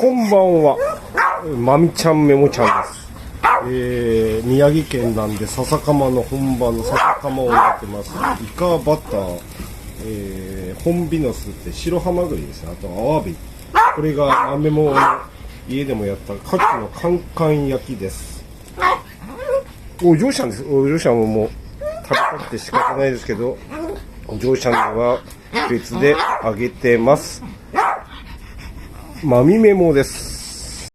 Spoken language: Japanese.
こんばんは、まみちゃんめもちゃんです。宮城県なんで笹かまの本場の笹かまをやってます。イカバター、ホンビノスって白ハマグリですね。あとアワビ。これが豆も家でもやった牡蠣のカンカン焼きです。お嬢ちゃんです。お嬢ちゃんももう食べたくて仕方ないですけど、お嬢ちゃんは別であげてます。まみメモです。